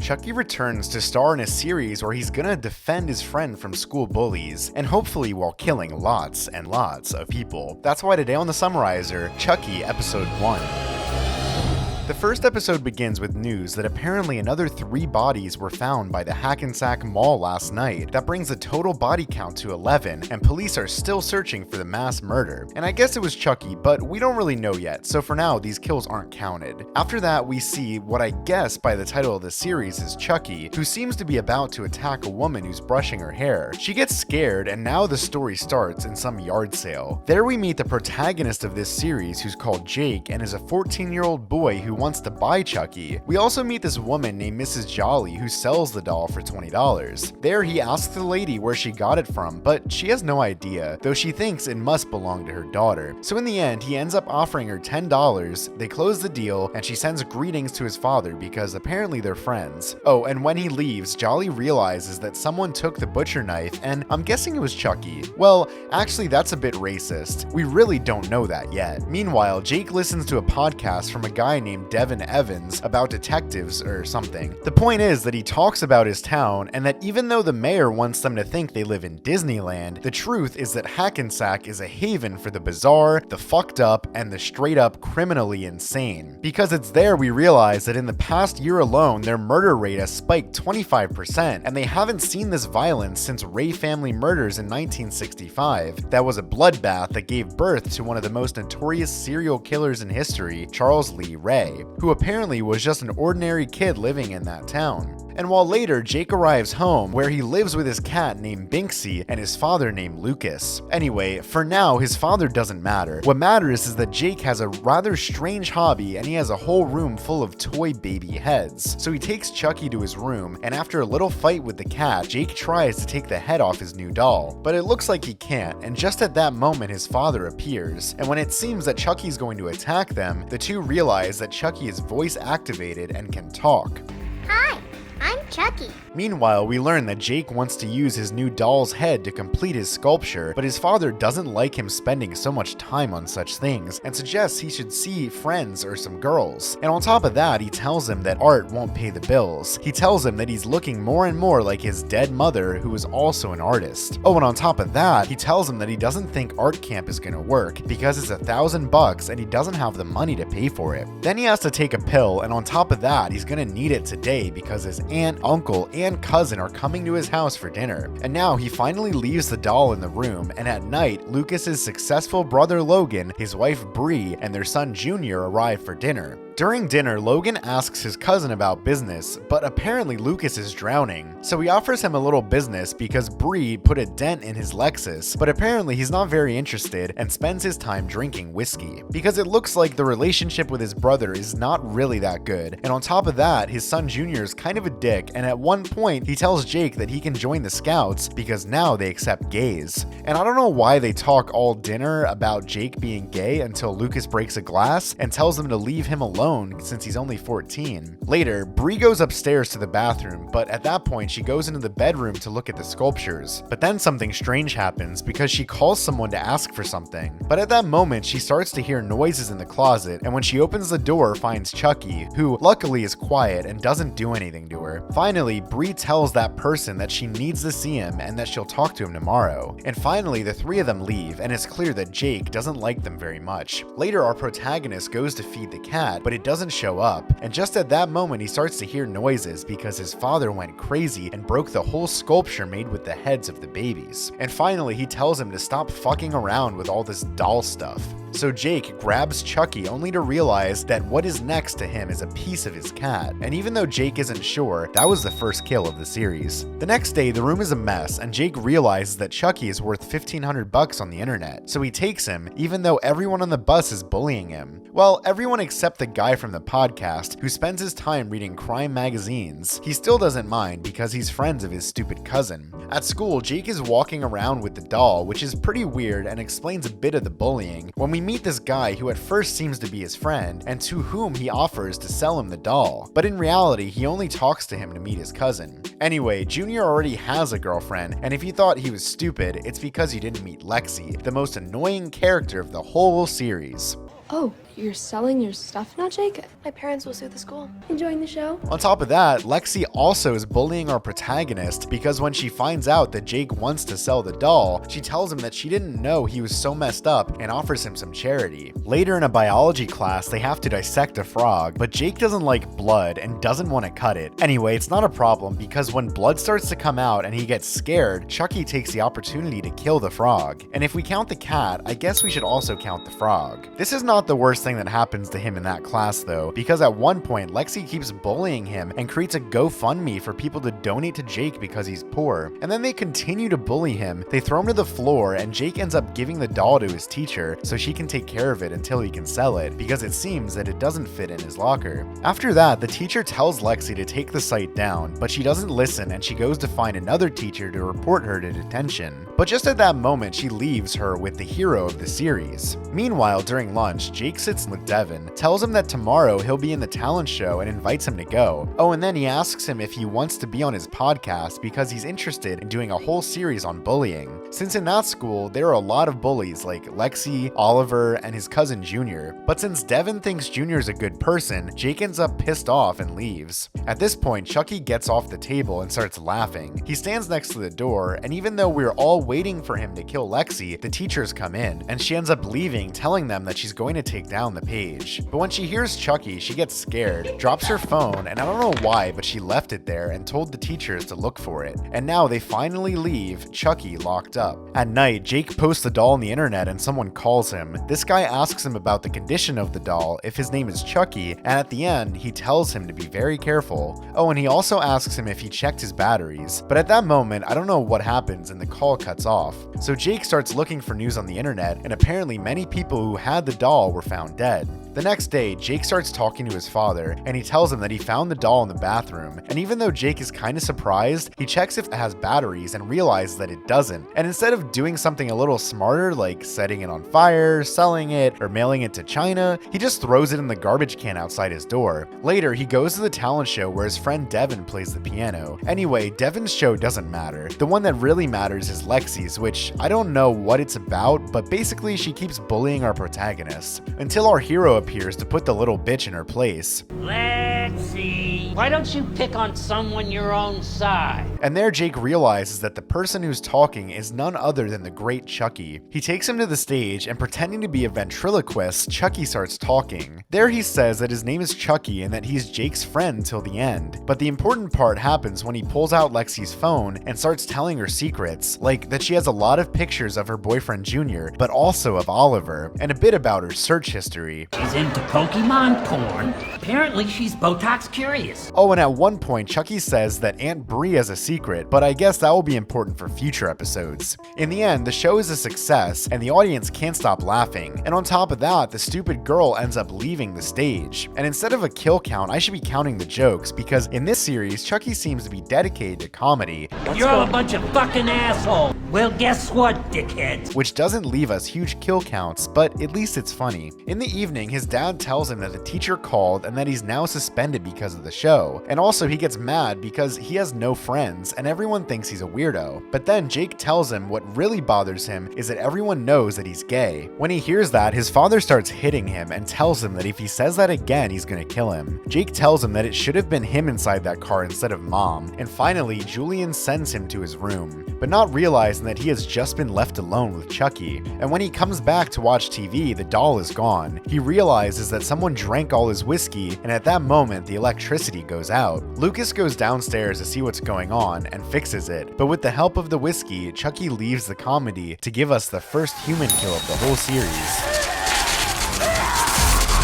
Chucky returns to star in a series where he's gonna defend his friend from school bullies, and hopefully while killing lots and lots of people. That's why today on the Summarizer, Chucky Episode 1. The first episode begins with news that apparently another 3 bodies were found by the Hackensack Mall last night. That brings the total body count to 11, and police are still searching for the mass murder. And I guess it was Chucky, but we don't really know yet, so for now, these kills aren't counted. After that, we see what I guess by the title of the series is Chucky, who seems to be about to attack a woman who's brushing her hair. She gets scared, and now the story starts in some yard sale. There we meet the protagonist of this series, who's called Jake, and is a 14-year-old boy who wants to buy Chucky. We also meet this woman named Mrs. Jolly who sells the doll for $20. There he asks the lady where she got it from, but she has no idea, though she thinks it must belong to her daughter. So in the end, he ends up offering her $10, they close the deal, and she sends greetings to his father because apparently they're friends. Oh, and when he leaves, Jolly realizes that someone took the butcher knife, and I'm guessing it was Chucky. Well, actually that's a bit racist. We really don't know that yet. Meanwhile, Jake listens to a podcast from a guy named Devin Evans about detectives or something. The point is that he talks about his town, and that even though the mayor wants them to think they live in Disneyland, the truth is that Hackensack is a haven for the bizarre, the fucked up, and the straight up criminally insane. Because it's there we realize that in the past year alone, their murder rate has spiked 25%, and they haven't seen this violence since Ray family murders in 1965. That was a bloodbath that gave birth to one of the most notorious serial killers in history, Charles Lee Ray, who apparently was just an ordinary kid living in that town. And while later, Jake arrives home where he lives with his cat named Binksy and his father named Lucas. Anyway, for now, his father doesn't matter. What matters is that Jake has a rather strange hobby and he has a whole room full of toy baby heads. So he takes Chucky to his room, and after a little fight with the cat, Jake tries to take the head off his new doll. But it looks like he can't, and just at that moment his father appears. And when it seems that Chucky's going to attack them, the two realize that Chucky is voice activated and can talk. Hi, I'm Chucky. Meanwhile, we learn that Jake wants to use his new doll's head to complete his sculpture, but his father doesn't like him spending so much time on such things and suggests he should see friends or some girls. And on top of that, he tells him that art won't pay the bills. He tells him that he's looking more and more like his dead mother, who was also an artist. Oh, and on top of that, he tells him that he doesn't think art camp is gonna work because it's $1,000 and he doesn't have the money to pay for it. Then he has to take a pill, and on top of that, he's gonna need it today because his aunt, uncle, and cousin are coming to his house for dinner. And now he finally leaves the doll in the room, and at night, Lucas's successful brother Logan, his wife Bree, and their son Junior arrive for dinner. During dinner, Logan asks his cousin about business, but apparently Lucas is drowning. So he offers him a little business because Bree put a dent in his Lexus, but apparently he's not very interested and spends his time drinking whiskey. Because it looks like the relationship with his brother is not really that good, and on top of that, his son Junior is kind of a dick, and at one point he tells Jake that he can join the Scouts because now they accept gays. And I don't know why they talk all dinner about Jake being gay until Lucas breaks a glass and tells them to leave him alone since he's only 14. Later, Bree goes upstairs to the bathroom, but at that point she goes into the bedroom to look at the sculptures. But then something strange happens because she calls someone to ask for something. But at that moment, she starts to hear noises in the closet, and when she opens the door, finds Chucky, who luckily is quiet and doesn't do anything to her. Finally, Bree tells that person that she needs to see him and that she'll talk to him tomorrow. And finally, the 3 of them leave, and it's clear that Jake doesn't like them very much. Later, our protagonist goes to feed the cat, but it doesn't show up, and just at that moment he starts to hear noises because his father went crazy and broke the whole sculpture made with the heads of the babies. And finally he tells him to stop fucking around with all this doll stuff. So Jake grabs Chucky only to realize that what is next to him is a piece of his cat. And even though Jake isn't sure, that was the first kill of the series. The next day the room is a mess, and Jake realizes that Chucky is worth $1,500 on the internet. So he takes him, even though everyone on the bus is bullying him. Well, everyone except the guy from the podcast who spends his time reading crime magazines. He still doesn't mind because he's friends of his stupid cousin. At school, Jake is walking around with the doll, which is pretty weird and explains a bit of the bullying, when we meet this guy who at first seems to be his friend and to whom he offers to sell him the doll. But in reality, he only talks to him to meet his cousin. Anyway, Junior already has a girlfriend, and if you thought he was stupid, it's because you didn't meet Lexi, the most annoying character of the whole series. Oh, You're selling your stuff now, Jake? My parents will sue the school. Enjoying the show? On top of that, Lexi also is bullying our protagonist because when she finds out that Jake wants to sell the doll, she tells him that she didn't know he was so messed up and offers him some charity. Later in a biology class, they have to dissect a frog, but Jake doesn't like blood and doesn't want to cut it. Anyway, it's not a problem because when blood starts to come out and he gets scared, Chucky takes the opportunity to kill the frog. And if we count the cat, I guess we should also count the frog. This is not the worst thing that happens to him in that class though, because at one point Lexi keeps bullying him and creates a GoFundMe for people to donate to Jake because he's poor. And then they continue to bully him, they throw him to the floor, and Jake ends up giving the doll to his teacher so she can take care of it until he can sell it, because it seems that it doesn't fit in his locker. After that, the teacher tells Lexi to take the site down, but she doesn't listen and she goes to find another teacher to report her to detention. But just at that moment, she leaves her with the hero of the series. Meanwhile, during lunch, Jake sits with Devin, tells him that tomorrow he'll be in the talent show and invites him to go. Oh, and then he asks him if he wants to be on his podcast because he's interested in doing a whole series on bullying. Since in that school, there are a lot of bullies like Lexi, Oliver, and his cousin Junior. But since Devin thinks Junior's a good person, Jake ends up pissed off and leaves. At this point, Chucky gets off the table and starts laughing. He stands next to the door, and even though we're all waiting for him to kill Lexi, the teachers come in, and she ends up leaving, telling them that she's going to take down the page. But when she hears Chucky, she gets scared, drops her phone, and I don't know why, but she left it there and told the teachers to look for it. And now they finally leave Chucky locked up. At night, Jake posts the doll on the internet and someone calls him. This guy asks him about the condition of the doll, if his name is Chucky, and at the end, he tells him to be very careful. Oh, and he also asks him if he checked his batteries. But at that moment, I don't know what happens and the call cuts off. So Jake starts looking for news on the internet, and apparently many people who had the doll were found dead. The next day, Jake starts talking to his father, and he tells him that he found the doll in the bathroom, and even though Jake is kinda surprised, he checks if it has batteries and realizes that it doesn't. And instead of doing something a little smarter like setting it on fire, selling it, or mailing it to China, he just throws it in the garbage can outside his door. Later, he goes to the talent show where his friend Devin plays the piano. Anyway, Devin's show doesn't matter. The one that really matters is Lexi's, which I don't know what it's about, but basically she keeps bullying our protagonist until our hero appears to put the little bitch in her place. Lexi, why don't you pick on someone your own size? And there Jake realizes that the person who's talking is none other than the great Chucky. He takes him to the stage, and pretending to be a ventriloquist, Chucky starts talking. There he says that his name is Chucky and that he's Jake's friend till the end. But the important part happens when he pulls out Lexi's phone and starts telling her secrets, like that she has a lot of pictures of her boyfriend Junior, but also of Oliver, and a bit about her search history. She's into Pokemon porn. Apparently she's Botox curious. Oh, and at one point, Chucky says that Aunt Bree has a secret, but I guess that will be important for future episodes. In the end, the show is a success, and the audience can't stop laughing. And on top of that, the stupid girl ends up leaving the stage. And instead of a kill count, I should be counting the jokes, because in this series, Chucky seems to be dedicated to comedy. You're all a bunch of fucking assholes. Well, guess what, dickheads? Which doesn't leave us huge kill counts, but at least it's funny. In the evening, his dad tells him that the teacher called and that he's now suspended because of the show. And also he gets mad because he has no friends and everyone thinks he's a weirdo. But then Jake tells him what really bothers him is that everyone knows that he's gay. When he hears that, his father starts hitting him and tells him that if he says that again, he's gonna kill him. Jake tells him that it should have been him inside that car instead of mom. And finally, Julian sends him to his room, but not realizing that he has just been left alone with Chucky. And when he comes back to watch TV, the doll is gone. He realizes that someone drank all his whiskey, and at that moment, the electricity goes out. Lucas goes downstairs to see what's going on and fixes it, but with the help of the whiskey, Chucky leaves the comedy to give us the first human kill of the whole series.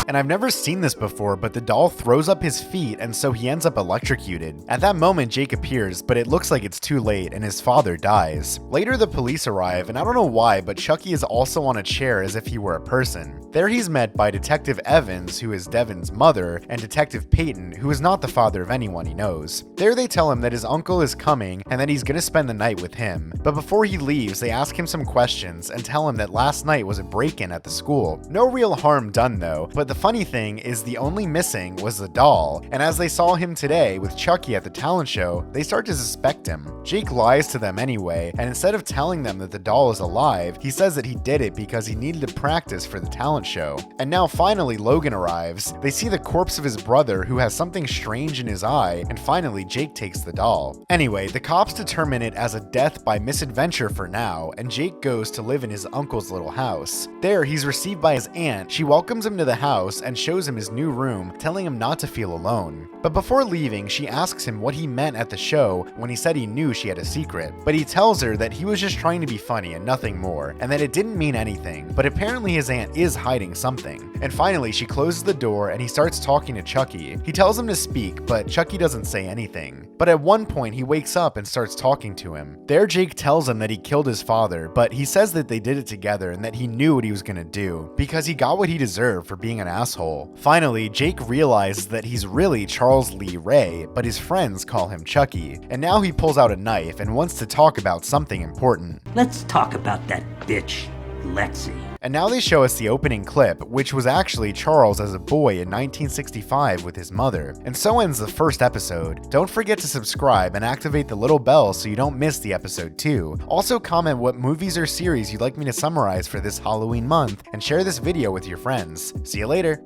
And I've never seen this before, but the doll throws up his feet and so he ends up electrocuted. At that moment, Jake appears, but it looks like it's too late and his father dies. Later, the police arrive, and I don't know why, but Chucky is also on a chair as if he were a person. There he's met by Detective Evans, who is Devin's mother, and Detective Peyton, who is not the father of anyone he knows. There they tell him that his uncle is coming and that he's gonna spend the night with him. But before he leaves, they ask him some questions and tell him that last night was a break-in at the school. No real harm done though, but the funny thing is the only missing was the doll, and as they saw him today with Chucky at the talent show, they start to suspect him. Jake lies to them anyway, and instead of telling them that the doll is alive, he says that he did it because he needed to practice for the talent show. And now finally Logan arrives. They see the corpse of his brother who has something strange in his eye, and finally Jake takes the doll. Anyway, the cops determine it as a death by misadventure for now, and Jake goes to live in his uncle's little house. There, he's received by his aunt. She welcomes him to the house and shows him his new room, telling him not to feel alone. But before leaving, she asks him what he meant at the show when he said he knew she had a secret. But he tells her that he was just trying to be funny and nothing more, and that it didn't mean anything, but apparently his aunt is hiding something. And finally, she closes the door and he starts talking to Chucky. He tells him to speak, but Chucky doesn't say anything. But at one point, he wakes up and starts talking to him. There, Jake tells him that he killed his father, but he says that they did it together and that he knew what he was gonna do, because he got what he deserved for being an asshole. Finally, Jake realizes that he's really Charles Lee Ray, but his friends call him Chucky. And now he pulls out a knife and wants to talk about something important. Let's talk about that bitch, Lexi. And now they show us the opening clip, which was actually Charles as a boy in 1965 with his mother. And so ends the first episode. Don't forget to subscribe and activate the little bell so you don't miss the episode 2. Also comment what movies or series you'd like me to summarize for this Halloween month, and share this video with your friends. See you later.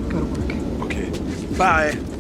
Gotta work. Okay. Bye.